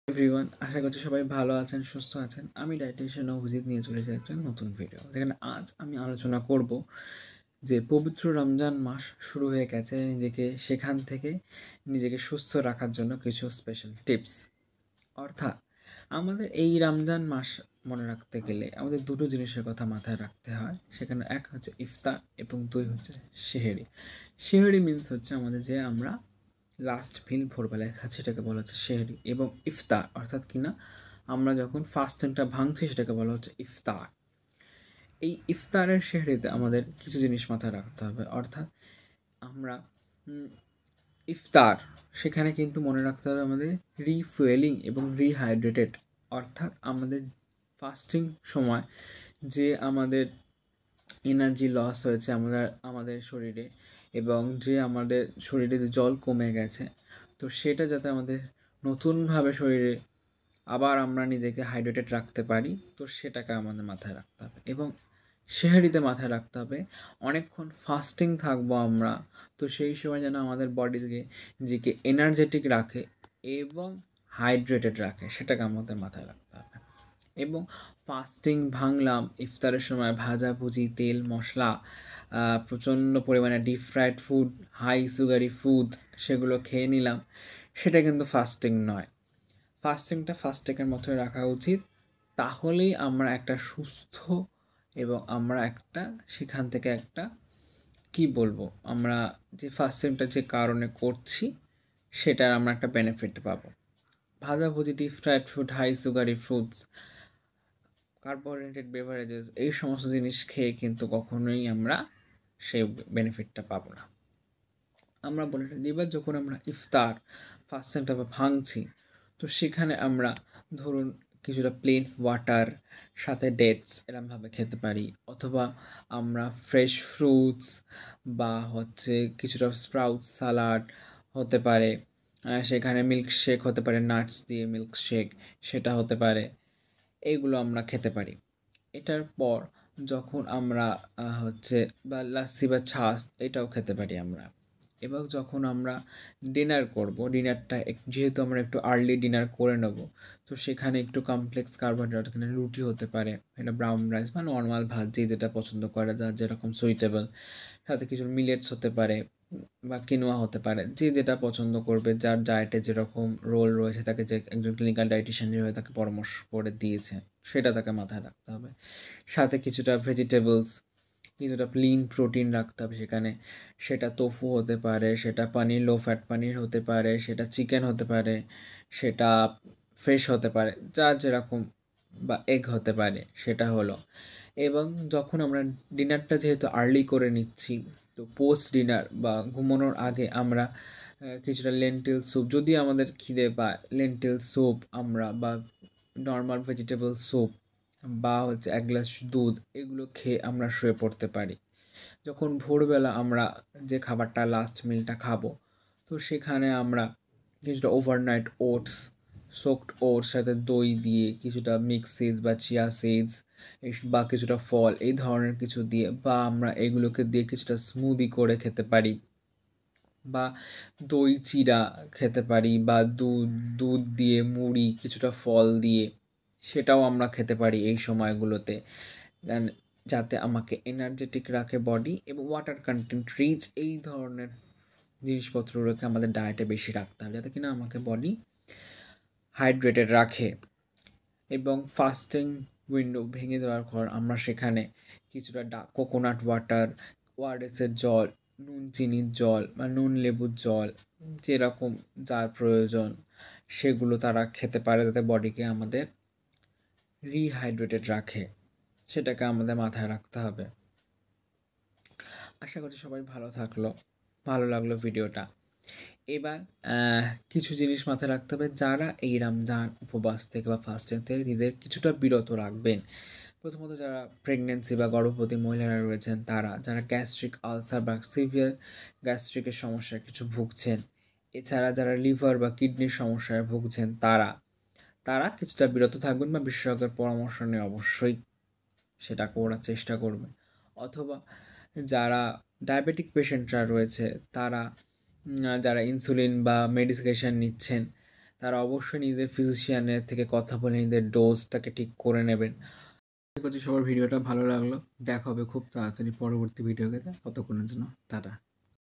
Everyone, আশা করছি সবাই ভালো আছেন, সুস্থ আছেন। আমি ডায়েটিশিয়ান অভিজিৎ নিয়ে চলেছি একটা নতুন ভিডিও। দেখেন, আজ আমি আলোচনা করব যে পবিত্র রমজান মাস শুরু হয়ে গেছে, সেখান থেকে নিজেকে সুস্থ রাখার জন্য কিছু স্পেশাল টিপস। অর্থাৎ আমাদের এই রমজান মাস মনে রাখতে গেলে আমাদের দুটো জিনিসের কথা মাথায় রাখতে হয়। সেখানে এক হচ্ছে ইফতার এবং দুই হচ্ছে সেহেরি। সেহেরি মিন্স হচ্ছে আমাদের যে আমরা লাস্ট মিল ভোরবেলায় খাচ্ছি সেটাকে বলা হচ্ছে সেহরি, এবং ইফতার অর্থাৎ কিনা আমরা যখন ফাস্টিংটা ভাঙছি সেটাকে বলা হচ্ছে ইফতার। এই ইফতারের সেহরিতে আমাদের কিছু জিনিস মাথায় রাখতে হবে। অর্থাৎ আমরা ইফতার সেখানে কিন্তু মনে রাখতে হবে আমাদের রিফুয়েলিং এবং রিহাইড্রেটেড। অর্থাৎ আমাদের ফাস্টিং সময় যে আমাদের এনার্জি লস হয়েছে আমাদের শরীরে, এবং যে আমাদের শরীরে যে জল কমে গেছে, তো সেটা যাতে আমাদের নতুনভাবে শরীরে আবার আমরা নিজেকে হাইড্রেটেড রাখতে পারি, তো সেটাকে আমাদের মাথায় রাখতে হবে। এবং সেহরিতে মাথায় রাখতে হবে অনেকক্ষণ ফাস্টিং থাকবো আমরা, তো সেই সময় যেন আমাদের বডিকে নিজেকে এনার্জেটিক রাখে এবং হাইড্রেটেড রাখে, সেটাকে আমাদের মাথায় রাখতে হবে। এবং ফাস্টিং ভাঙলাম, ইফতারের সময় ভাজাভুজি, তেল মশলা, প্রচণ্ড পরিমাণে deep fried food, high sugary food সেগুলো খেয়ে নিলাম, সেটা কিন্তু ফাস্টিং নয়। ফাস্টিংটা ফাস্টিংয়ের মতোই রাখা উচিত। তাহলেই আমরা একটা সুস্থ এবং আমরা একটা সেখান থেকে একটা আমরা যে ফাস্টিংটা যে কারণে করছি সেটার আমরা একটা বেনিফিট পাবো। ভাজাভুজি, deep fried food, high sugary foods, carbohydrated beverages, এই সমস্ত জিনিস খেয়ে কিন্তু কখনোই আমরা সেই বেনিফিটটা পাবো না। আমরা বলে থাকি এবার যখন আমরা ইফতার ফাস্টিংটা ভাঙছি, তো সেখানে আমরা ধরুন কিছুটা প্লেন ওয়াটার সাথে ডেটস এরমভাবে খেতে পারি, অথবা আমরা ফ্রেশ ফ্রুটস বা কিছুটা স্প্রাউট সালাড হতে পারে, সেখানে মিল্কশেক হতে পারে, নাটস দিয়ে মিল্কশেক সেটা হতে পারে, এইগুলো আমরা খেতে পারি। এটার পর যখন আমরা বা লাস্সি বা ছাস এটাও খেতে পারি আমরা। এবং যখন আমরা ডিনার করব, ডিনারটা যেহেতু আমরা একটু আর্লি ডিনার করে নেব, তো সেখানে একটু কমপ্লেক্স কার্বোহাইড্রেট, এখানে রুটি হতে পারে, এটা ব্রাউন রাইস বা নর্মাল ভাত যে যেটা পছন্দ করে, যার যেরকম সুইটেবল, সাথে কিছু মিলেটস হতে পারে বা কিনোয়া হতে পারে, যে যেটা পছন্দ করবে, যার ডায়েটে যেরকম রোল রয়েছে, তাকে যে একজন ক্লিনিক্যাল ডায়েটিশিয়ান যেভাবে তাকে পরামর্শ করে দিয়েছে সেটা তাকে মাথায় রাখতে হবে। সাথে কিছুটা ভেজিটেবলস, কিছুটা লিন প্রোটিন রাখতে হবে সেখানে। সেটা তোফু হতে পারে, সেটা পানির, লো ফ্যাট পানির হতে পারে, সেটা চিকেন হতে পারে, সেটা ফিশ হতে পারে, যার যেরকম, বা এগ হতে পারে, সেটা হলো। এবং যখন আমরা ডিনারটা যেহেতু আর্লি করে নিচ্ছি, তো পোস্ট ডিনার বা ঘুমানোর আগে আমরা কিছুটা লেন্টিল স্যুপ, যদি আমাদের খিদে পায়, লেন্টিল স্যুপ আমরা বা নর্মাল ভেজিটেবল স্যুপ বা এক গ্লাস দুধ, এগুলো খেয়ে আমরা শুয়ে পড়তে পারি। যখন ভোরবেলা আমরা যে খাবারটা লাস্ট মিলটা খাবো, তো সেখানে আমরা কিছুটা ওভারনাইট ওটস, সোকড ওটস সাথে দই দিয়ে, কিছুটা মিক্স সিডস বা চিয়া সিডস বা কিছুটা ফল, এই ধরনের কিছু দিয়ে, বা আমরা এগুলোকে দিয়ে কিছুটা স্মুদি করে খেতে পারি, বা দই চিড়া খেতে পারি, বা দুধ দুধ দিয়ে মুড়ি, কিছুটা ফল দিয়ে সেটাও আমরা খেতে পারি এই সময়গুলোতে, যাতে আমাকে এনার্জেটিক রাখে বডি। এবং ওয়াটার কন্টেন্ট রিচ এই ধরনের জিনিসপত্রগুলোকে আমাদের ডায়েটে বেশি রাখতে হবে, যাতে কিনা আমাকে বডি হাইড্রেটেড রাখে। এবং ফাস্টিং উইন্ডো ভেঙে যাওয়ার পর আমরা সেখানে কিছুটা কোকোনাট ওয়াটার, ওআরএসের জল, নুন চিনির জল বা নুন লেবুর জল, যেরকম যার প্রয়োজন সেগুলো তারা খেতে পারে, যাতে বডিকে আমাদের রিহাইড্রেটেড রাখে, সেটাকে আমাদের মাথায় রাখতে হবে। আশা করছি সবাই ভালো লাগলো ভিডিওটা। এবার কিছু জিনিস মাথায় রাখতে হবে, যারা এই রমজান উপবাস থেকে বা ফাস্টিং থেকে নিজেদের কিছুটা বিরত রাখবেন। প্রথমত যারা প্রেগনেন্সি বা গর্ভবতী মহিলারা রয়েছেন তারা, যারা গ্যাস্ট্রিক আলসার বা সিভিয়ার গ্যাস্ট্রিকের সমস্যায় কিছু ভুগছেন, এছাড়া যারা লিভার বা কিডনির সমস্যায় ভুগছেন তারা কিছুটা বিরত থাকবেন, বা বিশেষজ্ঞের পরামর্শ নিয়ে অবশ্যই সেটা করার চেষ্টা করবেন। অথবা যারা ডায়াবেটিক পেশেন্টরা রয়েছে তারা, যারা ইনসুলিন বা মেডিকেশন নিচ্ছেন, তারা অবশ্যই নিজেদের ফিজিশিয়ানের থেকে কথা বলে নিজেদের ডোজটাকে ঠিক করে নেবেন। আশা করছি সবার ভিডিওটা ভালো লাগলো। দেখা হবে খুব তাড়াতাড়ি পরবর্তী ভিডিওতে। ততক্ষণের জন্য টাটা।